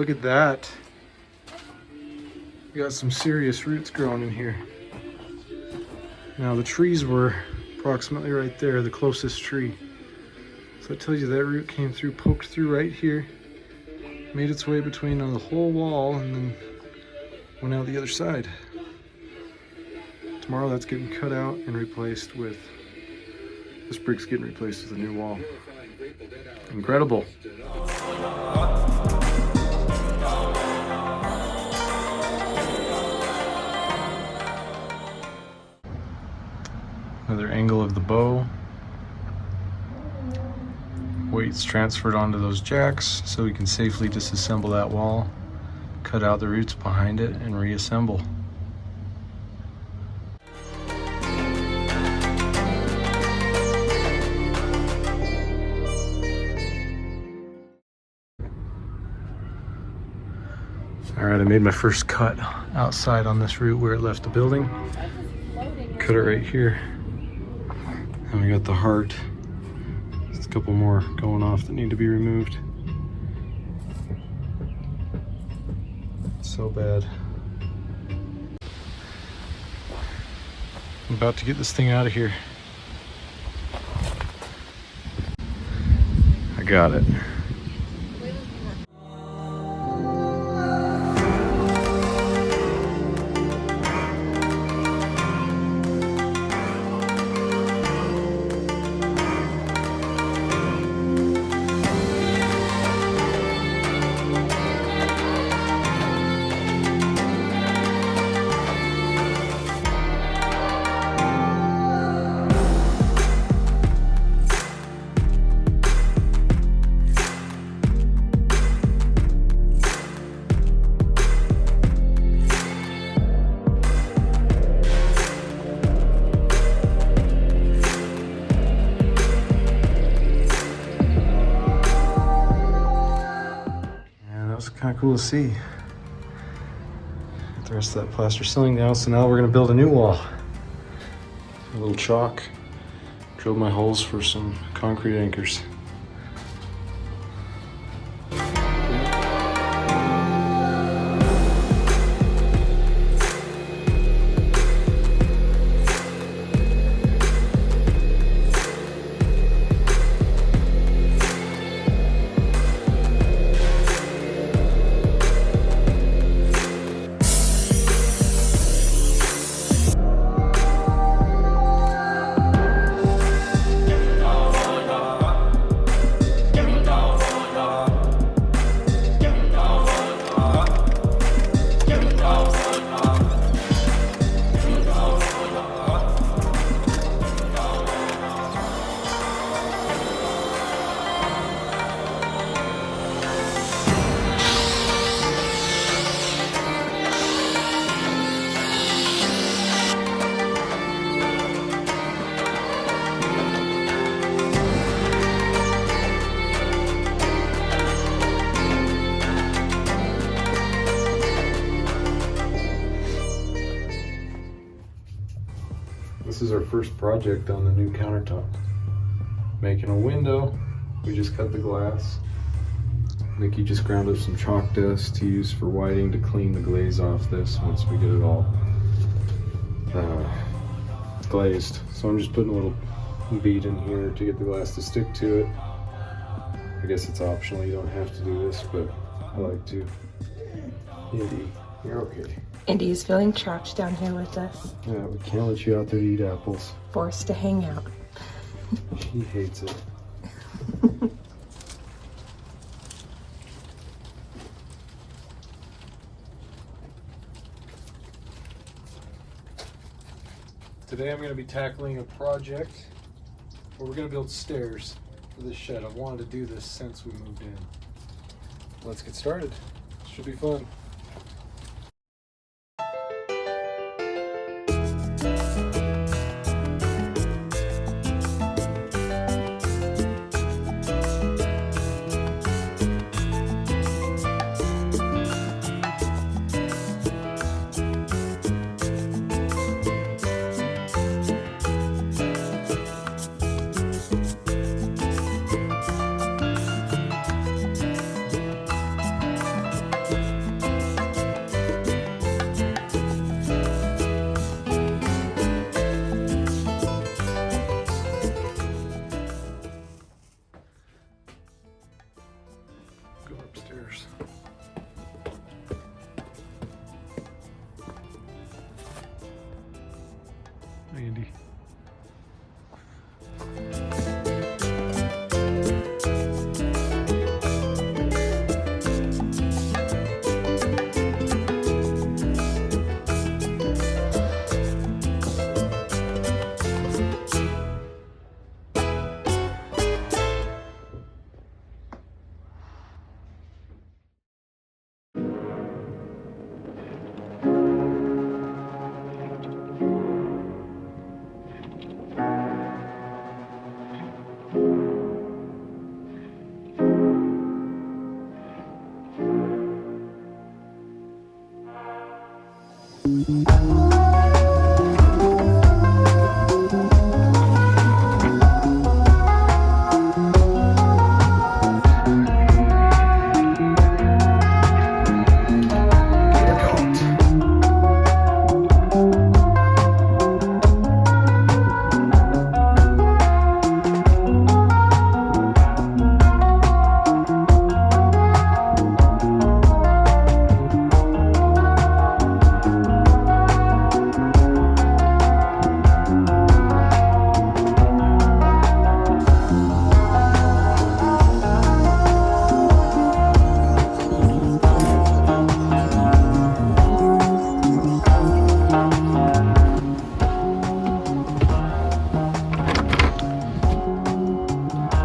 look at that. We got some serious roots growing in here. Now the trees were approximately right there, the closest tree. So it tells you that root came through, poked through right here, made its way between the whole wall, and then went out the other side. Tomorrow that's getting cut out and replaced with, this brick's getting replaced with a new wall. Incredible. Another angle of the bow. Weights transferred onto those jacks so we can safely disassemble that wall, cut out the roots behind it, and reassemble. Alright, I made my first cut outside on this root where it left the building. Cut it right here. And we got the heart. There's a couple more going off that need to be removed. So bad. I'm about to get this thing out of here. I got it. Kind of cool to see. Got the rest of that plaster ceiling now, so now we're going to build a new wall. A little chalk. Drilled my holes for some concrete anchors. This is our first project on the new countertop. Making a window. We just cut the glass. Nikki just ground up some chalk dust to use for whiting to clean the glaze off this once we get it all glazed. So I'm just putting a little bead in here to get the glass to stick to it. I guess it's optional, you don't have to do this, but I like to. Indy, you're okay. Indy is feeling trapped down here with us. Yeah, we can't let you out there to eat apples. Forced to hang out. She hates it. Today I'm going to be tackling a project where we're going to build stairs for this shed. I've wanted to do this since we moved in. Let's get started. Should be fun. Andy.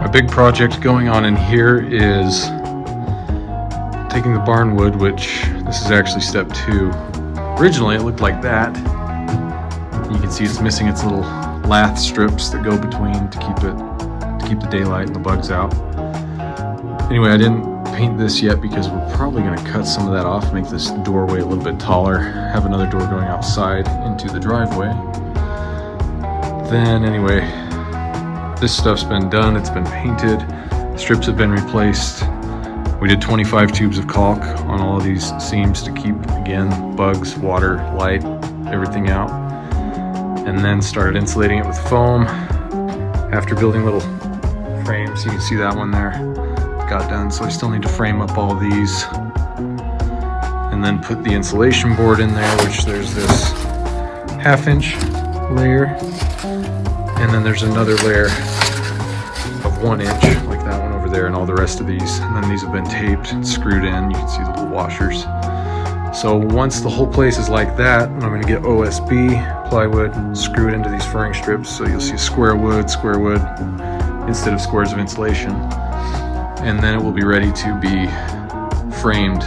A big project going on in here is taking the barn wood, which this is actually step 2. Originally it looked like that. You can see it's missing its little lath strips that go between to keep the daylight and the bugs out. Anyway, I didn't paint this yet because we're probably going to cut some of that off, make this doorway a little bit taller, have another door going outside into the driveway. Then anyway, this stuff's been done, it's been painted, strips have been replaced. We did 25 tubes of caulk on all of these seams to keep, again, bugs, water, light, everything out. And then started insulating it with foam. After building little frames, you can see that one there, got done. So I still need to frame up all these and then put the insulation board in there, which there's this 1/2-inch layer. And then there's another layer of 1 inch, like that one over there, and all the rest of these. And then these have been taped and screwed in. You can see the little washers. So once the whole place is like that, I'm going to get OSB plywood, screw it into these furring strips. So you'll see square wood, instead of squares of insulation. And then it will be ready to be framed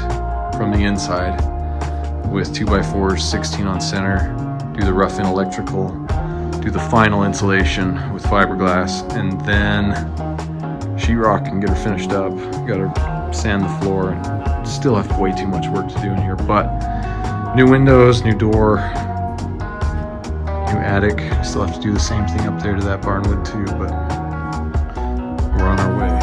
from the inside with 2x4s, 16 on center, do the rough-in electrical, do the final insulation with fiberglass, and then sheetrock and get her finished up. Gotta sand the floor, and still have way too much work to do in here, but new windows, new door, new attic. Still have to do the same thing up there to that barnwood too, but we're on our way.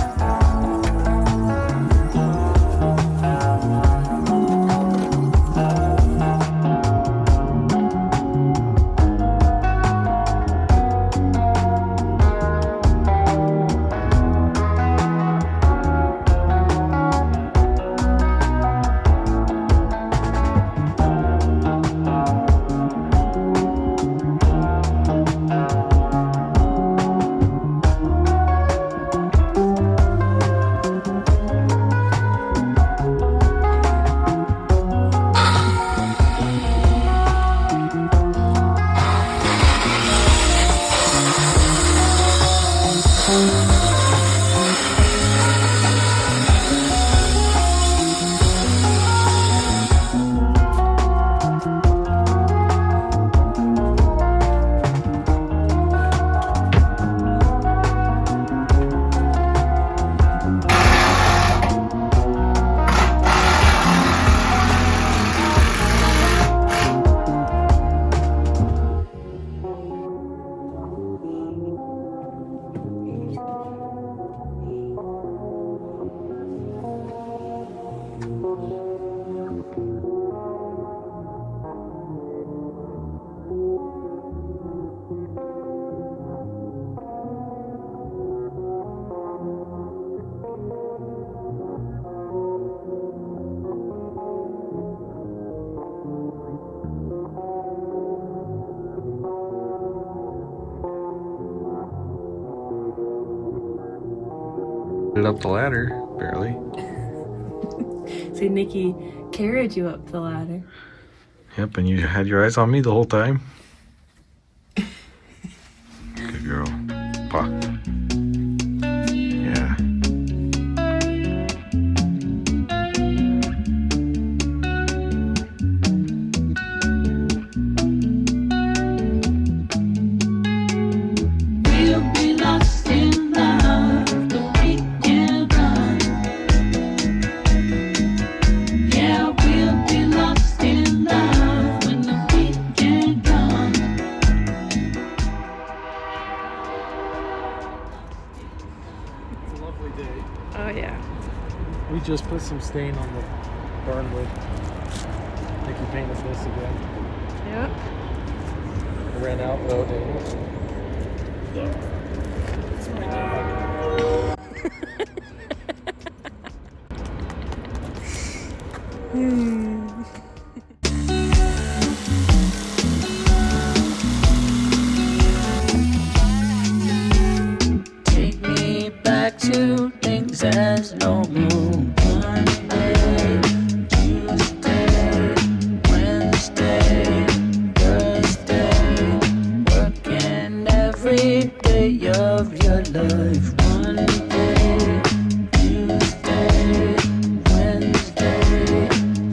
Up the ladder, barely. So Nikki carried you up the ladder. Yep, and you had your eyes on me the whole time. Good girl. Pa. Yeah. Oh yeah. We just put some stain on the barnwood. I think we painted this again. Yep. I ran out without Daniels. It's my dog. Take me back to things as normal. Monday, Tuesday, Wednesday, Thursday, working every day of your life. Monday, Tuesday, Wednesday,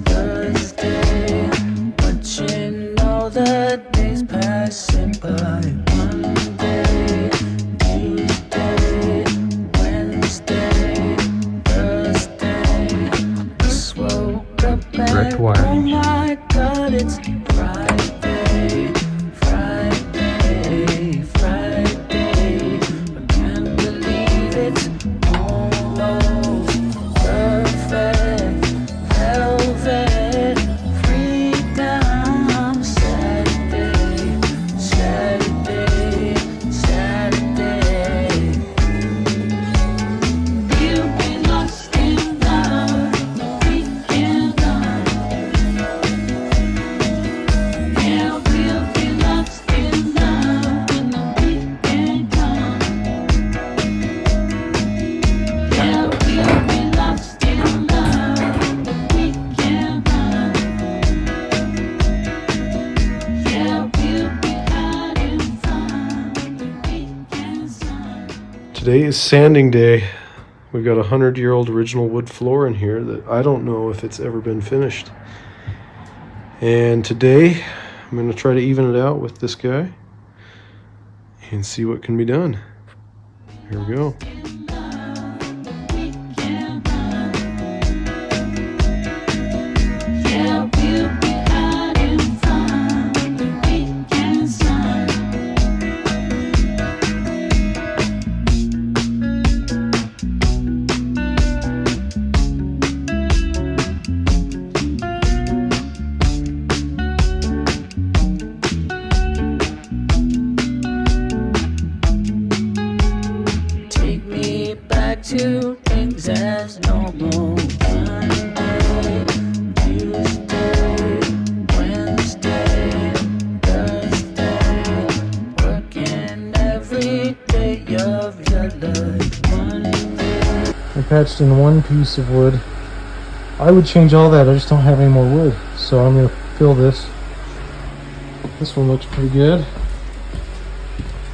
Thursday, watching all the days passing by. Monday, Tuesday, Wednesday, Thursday, just woke up Direct and wiring. oh my God, it's Friday, Friday, Friday. I can't believe it's almost perfect, velvet, freedom. Saturday, Saturday, Saturday. We'll be lost in love the weekend on. Yeah, we'll be lost in love when the weekend comes. Yeah, we'll be lost in love the weekend on. Yeah, we'll be having fun the weekend sun. Today is sanding day. We've got a 100-year-old original wood floor in here that I don't know if it's ever been finished. And today I'm going to try to even it out with this guy and see what can be done. Here we go. Yeah, we'll be having fun the weekend sun. Take me back to things as normal. Monday, Tuesday, Wednesday, Thursday, working every day of your life. Monday. I patched in one piece of wood. I would change all that, I just don't have any more wood. So I'm going to fill this. This one looks pretty good.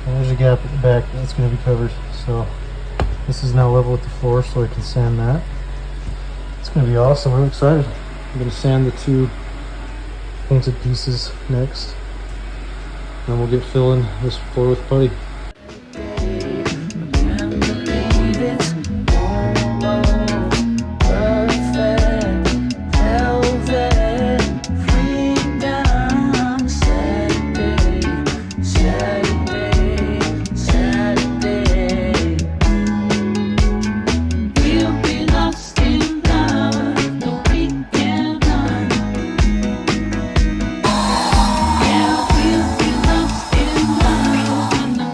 And there's a gap at the back that's going to be covered. So this is now level with the floor so I can sand that. It's going to be awesome. I'm excited. I'm going to sand the two painted pieces next. Then we'll get filling this floor with putty. Can't believe it's almost perfect, velvet, freedom. Saturday, Saturday, Saturday. We'll be lost in love the weekend on. Yeah, we'll be lost in love when the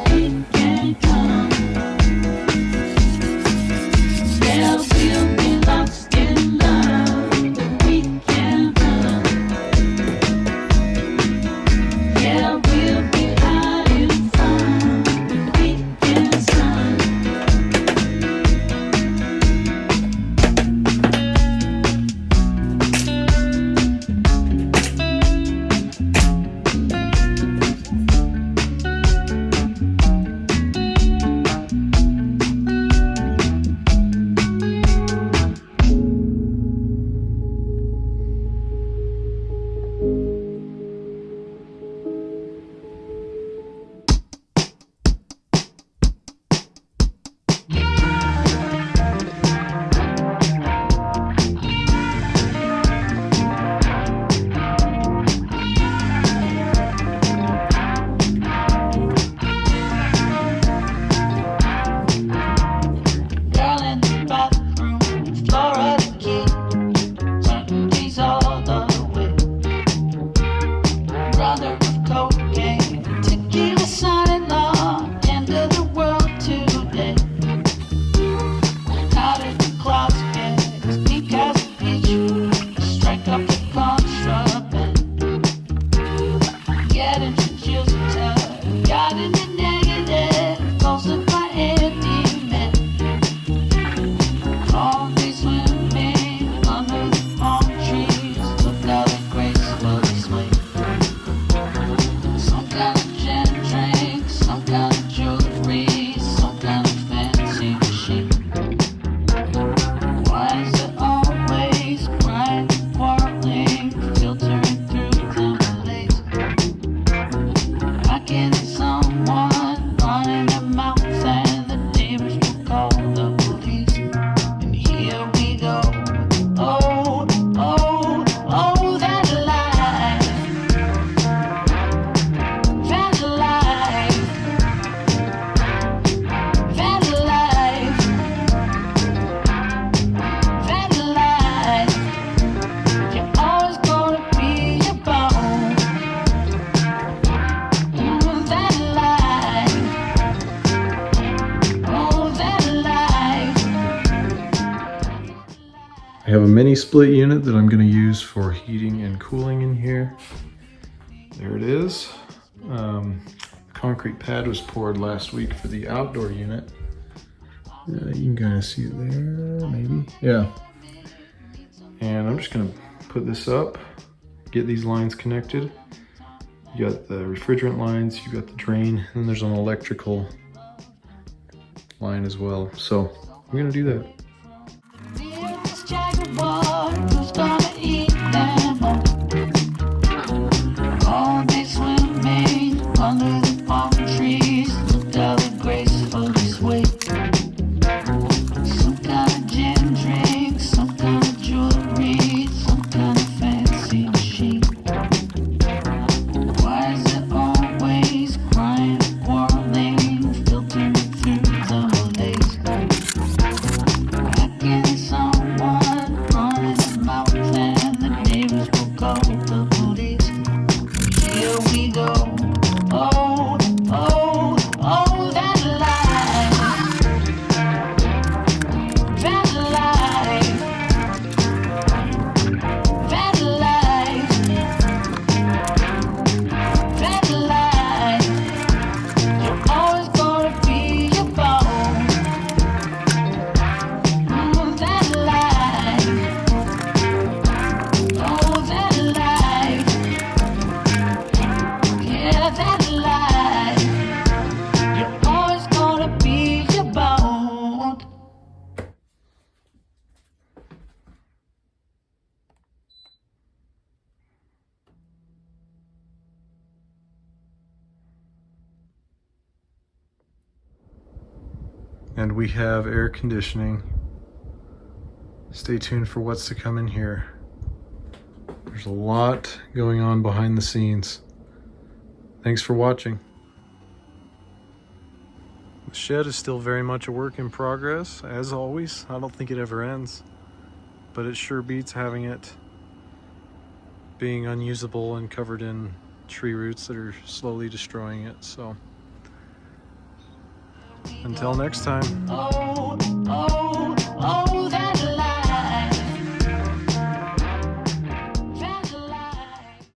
Getting someone running their mouth and the neighbors will call the police. And here we go. Oh, oh, oh, that life. That life. That life. That life. You're always gonna be about. That life. Oh, that life. I have a mini split unit that I'm going to use for heating and cooling in here. There it is. Concrete pad was poured last week for the outdoor unit. You can kind of see it there, maybe. Yeah. And I'm just going to put this up, get these lines connected. You got the refrigerant lines, you got the drain, and there's an electrical line as well. So I'm going to do that. This jaguar, who's gonna eat them all? All day swimming under the palm trees. Looked how they gracefully sway. Some kind of gin drink, some kind of jewelry, some kind of fancy machine. Why is it always crying, quarreling, filtering through the holidays? Getting someone running their mouth and the neighbors will call the police. Here we go. Oh, oh, oh, that life. That life. That life. That life. You're always gonna be about. That life. Oh, that life. Yeah, that life. You're always gonna be about. And we have air conditioning. Stay tuned for what's to come in here. There's a lot going on behind the scenes. Thanks for watching. The shed is still very much a work in progress, as always. I don't think it ever ends, but it sure beats having it being unusable and covered in tree roots that are slowly destroying it. So until next time. Oh,